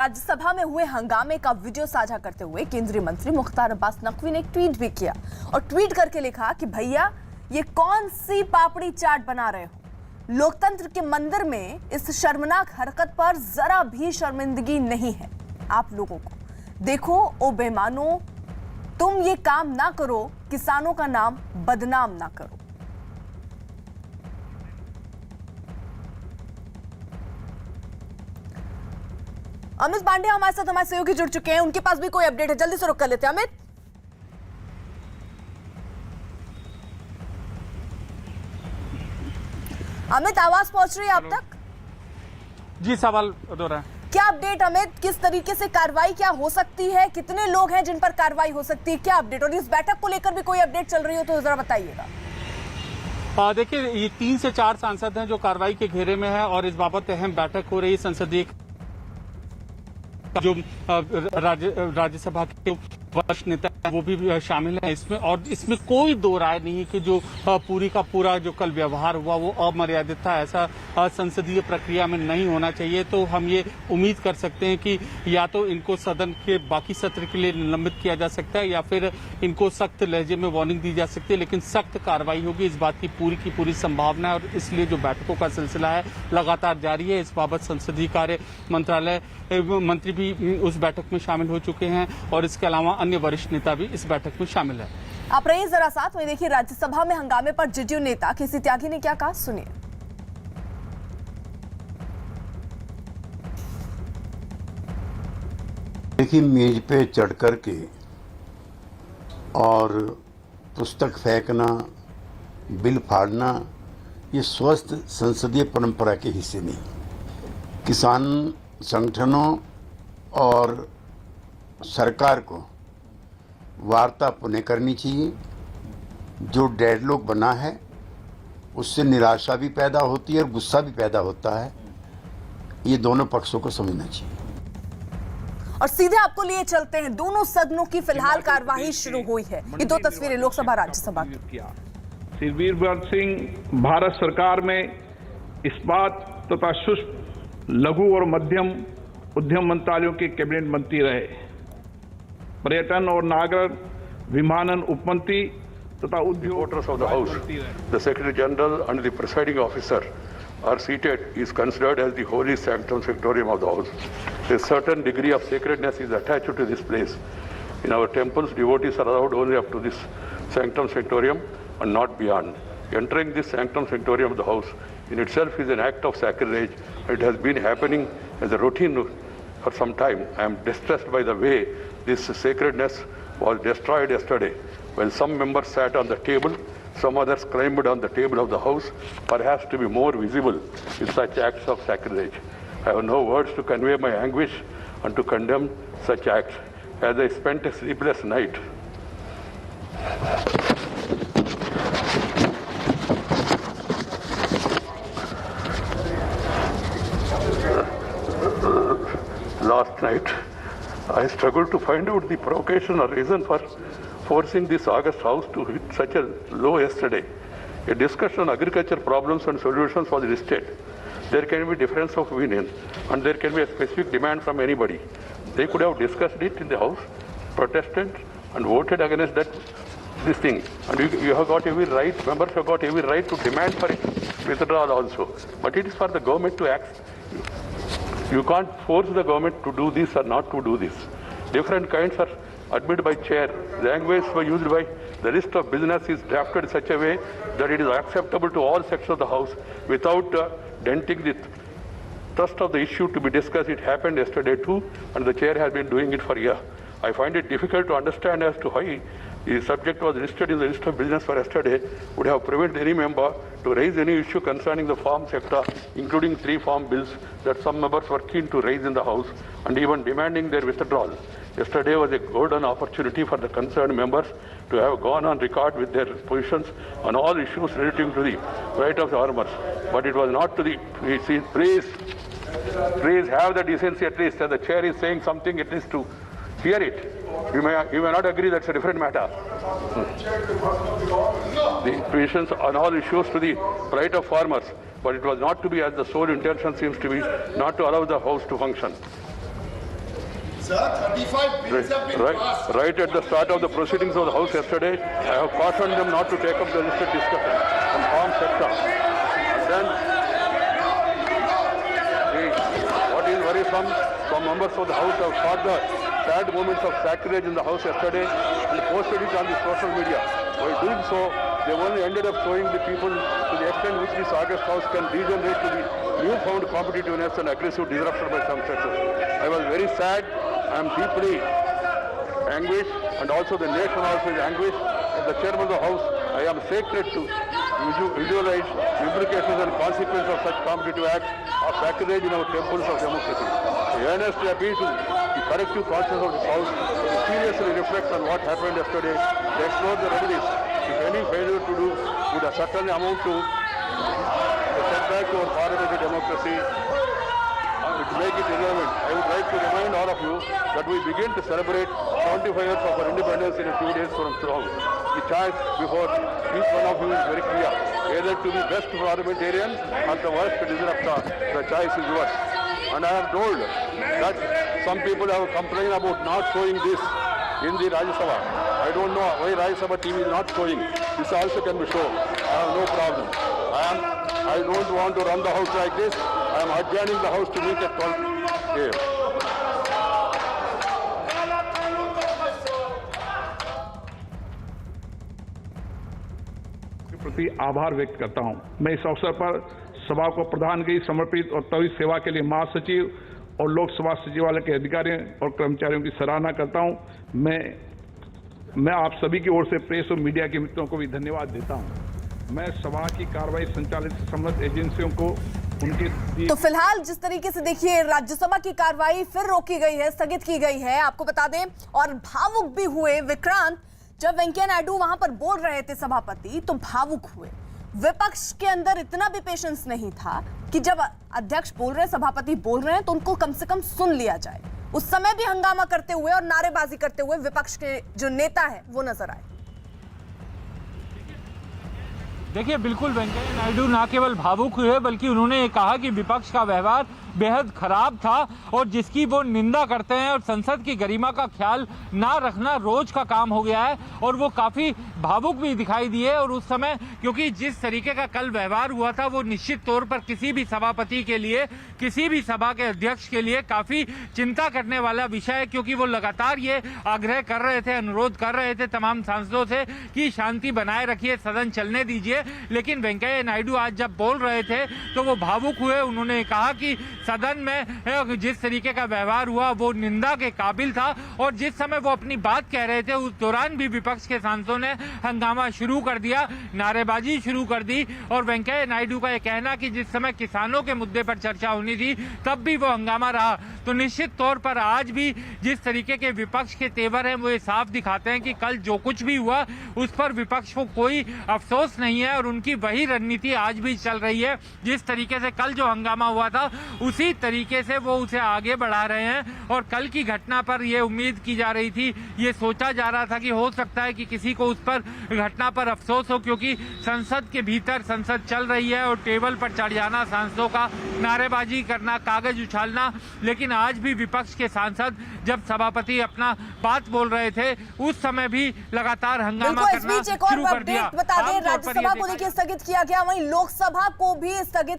राज्यसभा में हुए हंगामे का वीडियो साझा करते हुए केंद्रीय मंत्री मुख्तार अब्बास नकवी ने एक ट्वीट भी किया और ट्वीट करके लिखा कि भैया ये कौन सी पापड़ी चाट बना रहे हो। लोकतंत्र के मंदिर में इस शर्मनाक हरकत पर जरा भी शर्मिंदगी नहीं है आप लोगों को। देखो ओ बेईमानों, तुम ये काम ना करो, किसानों का नाम बदनाम ना करो। अमित पांडे हमारे साथ हमारे सहयोगी जुड़ चुके हैं, उनके पास भी कोई अपडेट है, जल्दी से रुक कर लेते हैं। अमित आवाज पहुंच रही है आप तक? जी सवाल दोहरा। क्या अपडेट अमित, किस तरीके से कार्रवाई क्या हो सकती है, कितने लोग हैं जिन पर कार्रवाई हो सकती है, क्या अपडेट? और इस बैठक को लेकर भी कोई अपडेट चल रही हो तो जरा बताइएगा। देखिए ये 3 से 4 सांसद हैं जो कार्रवाई के घेरे में है और इस बाबत अहम बैठक हो रही है। संसदीय जो राज्यसभा के वरिष्ठ नेता वो भी शामिल है इसमें, और इसमें कोई दो राय नहीं कि जो पूरी का पूरा जो कल व्यवहार हुआ वो अमर्यादित था। ऐसा संसदीय प्रक्रिया में नहीं होना चाहिए। तो हम ये उम्मीद कर सकते हैं कि या तो इनको सदन के बाकी सत्र के लिए निलंबित किया जा सकता है या फिर इनको सख्त लहजे में वार्निंग दी जा सकती है, लेकिन सख्त कार्रवाई होगी इस बात की पूरी संभावना है। और इसलिए जो बैठकों का सिलसिला है लगातार जारी है। इस बाबत संसदीय कार्य मंत्रालय मंत्री भी उस बैठक में शामिल हो चुके हैं और इसके अलावा अन्य वरिष्ठ नेता भी इस बैठक में शामिल है। आप रहिए जरा साथ में। देखिए राज्यसभा में हंगामे पर जेडीयू नेता केसी त्यागी ने क्या कहा, सुनिए। देखिए मेज पे चढ़ कर के और पुस्तक फेंकना, बिल फाड़ना ये स्वस्थ संसदीय परंपरा के हिस्से नहीं। किसान संगठनों और सरकार को वार्ता पुनः करनी चाहिए। जो डेडलॉक बना है उससे निराशा भी पैदा होती है और गुस्सा भी पैदा होता है। ये दोनों पक्षों को समझना चाहिए। और सीधे आपको लिए चलते हैं, दोनों सदनों की फिलहाल कार्यवाही शुरू हुई है। ये दो तस्वीरें लोकसभा राज्यसभा की। श्री वीरभद्र सिंह भारत सरकार में इस्पात तथा सूक्ष्म लघु और मध्यम उद्यम मंत्रालयों के कैबिनेट मंत्री रहे। पर्यटन और नागर विमानन उपमंत्री तथा उद्योग of the House, the Secretary General and the presiding officer are seated is considered as the holy sanctum sanctorium of the House. A certain degree of sacredness is attached to this place. In our temples, devotees are allowed only up to this sanctum sanctorium and not beyond. Entering this sanctum sanctorium of the House in itself is an act of sacrilege. It has been happening as a routine for some time. I am distressed by the way this sacredness was destroyed yesterday. When some members sat on the table, some others climbed on the table of the House, perhaps to be more visible in such acts of sacrilege. I have no words to convey my anguish and to condemn such acts. As I spent a sleepless night, last night, I struggled to find out the provocation or reason for forcing this August House to hit such a low yesterday. A discussion on agriculture problems and solutions was listed. There can be difference of opinion and there can be a specific demand from anybody. They could have discussed it in the House, protested and voted against this thing. And you have got every right, members have got every right to demand for it withdrawal also. But it is for the government to act. You can't force the government to do this or not to do this. Different kinds are admitted by chair. Language used by the list of business is drafted in such a way that it is acceptable to all sections of the House without denting the thrust of the issue to be discussed. It happened yesterday too, and the chair has been doing it for a year. I find it difficult to understand as to why the subject was listed in the list of business for yesterday would have prevented any member to raise any issue concerning the farm sector, including 3 farm bills that some members were keen to raise in the House and even demanding their withdrawal. Yesterday was a golden opportunity for the concerned members to have gone on record with their positions on all issues relating to the right of the farmers. But it was not to the, please have the decency at least, as the chair is saying something, at least to hear it. You may not agree, that's a different matter. The positions on all issues to the right of farmers, but it was not to be, as the sole intention seems to be, not to allow the House to function. Sir, 35 bills have been passed. Right at the start of the proceedings of the House yesterday, I have cautioned them not to take up the listed discussion on farm sector. And then, what is worrisome, some members of the House have shot the sad moments of sacrilege in the House yesterday and posted it on the social media. By doing so, they only ended up showing the people to the extent which this August House can degenerate to the newfound competitiveness and aggressive disruption by some sectors. I was very sad. I am deeply anguished, and also the nation also is anguished. As the chairman of the House, I am sacred to visualize the implications and consequences of such competitive acts of sacrilege in our temples of democracy. I earnestly appeal to the collective conscience of this House to seriously reflect on what happened yesterday, to explore the remedies. If any failure to do would certainly amount to a setback to our parliamentary democracy, to make it irrelevant, I would like to remind all of you that we begin to celebrate 75 years of our independence in a few days from now. The choice before each one of you is very clear. Either to be best parliamentarian or the worst disruptor. The choice is yours. And I am told that some people have complained about not showing this in the Rajya Sabha. I don't know why Rajya Sabha TV is not showing. This also can be shown. I have no problem. I don't want to run the House like this. I am adjourning the House to meet at 12 a.m. प्रति आभार व्यक्त करता हूं। मैं इस अवसर पर सभा को प्रदान की समर्पित और त्वरित सेवा के लिए महासचिव और लोकसभा सचिवालय के अधिकारियों और कर्मचारियों की सराहना करता हूं। मैं आप सभी की ओर से प्रेस और मीडिया के मित्रों को भी धन्यवाद देता हूं। मैं सभा की कार्रवाई संचालित संबंधित एजेंसियों को उनके तो फिलहाल जिस तरीके से देखिए राज्यसभा की कार्रवाई फिर रोकी गई है, स्थगित की गई है, आपको बता दें, और भावुक भी हुए विक्रांत। जब वेंकैया नायडू वहां पर बोल रहे थे सभापति, तो भावुक हुए। विपक्ष के अंदर इतना भी पेशेंस नहीं था कि जब अध्यक्ष बोल रहे, सभापति बोल रहे हैं, तो उनको कम से कम सुन लिया जाए। उस समय भी हंगामा करते हुए और नारेबाजी करते हुए विपक्ष के जो नेता है वो नजर आए। देखिए, बिल्कुल वेंकैया नायडू ना केवल भावुक हुए बल्कि उन्होंने कहा कि विपक्ष का व्यवहार बेहद खराब था और जिसकी वो निंदा करते हैं और संसद की गरिमा का ख्याल ना रखना रोज का काम हो गया है। और वो काफी भावुक भी दिखाई दिए। और उस समय क्योंकि जिस तरीके का कल व्यवहार हुआ था वो निश्चित तौर पर किसी भी सभापति के लिए, किसी भी सभा के अध्यक्ष के लिए काफी चिंता करने वाला विषय है, क्योंकि वो लगातार ये आग्रह कर रहे थे, अनुरोध कर रहे थे तमाम सांसदों से कि शांति बनाए रखिए, सदन चलने दीजिए। लेकिन वेंकैया नायडू आज जब बोल रहे थे तो वो भावुक हुए। उन्होंने कहा कि सदन में जिस तरीके का व्यवहार हुआ वो निंदा के काबिल था। और जिस समय वो अपनी बात कह रहे थे उस दौरान भी विपक्ष के सांसदों ने हंगामा शुरू कर दिया, नारेबाजी शुरू कर दी। और वेंकैया नायडू का यह कहना कि जिस समय किसानों के मुद्दे पर चर्चा होनी थी तब भी वो हंगामा रहा। तो निश्चित तौर पर आज भी जिस तरीके के विपक्ष के तेवर हैं वो ये साफ दिखाते हैं कि कल जो कुछ भी हुआ उस पर विपक्ष को कोई अफसोस नहीं है और उनकी वही रणनीति आज भी चल रही है। जिस तरीके से कल जो हंगामा हुआ था उसी तरीके से वो उसे आगे बढ़ा रहे हैं। और कल की घटना पर यह उम्मीद की जा रही थी, ये सोचा जा रहा था कि हो सकता है कि किसी को उस पर घटना पर अफसोस हो, क्योंकि संसद के भीतर संसद चल रही है और टेबल पर चढ़ जाना, सांसदों का नारेबाजी करना, कागज उछालना। लेकिन आज भी विपक्ष के सांसद जब सभापति अपना बात बोल रहे थे उस समय भी लगातार हंगामा करना शुरू कर दिया। बता दें, राज्यसभा को देखिए स्थगित किया गया, वहीं लोकसभा को भी स्थगित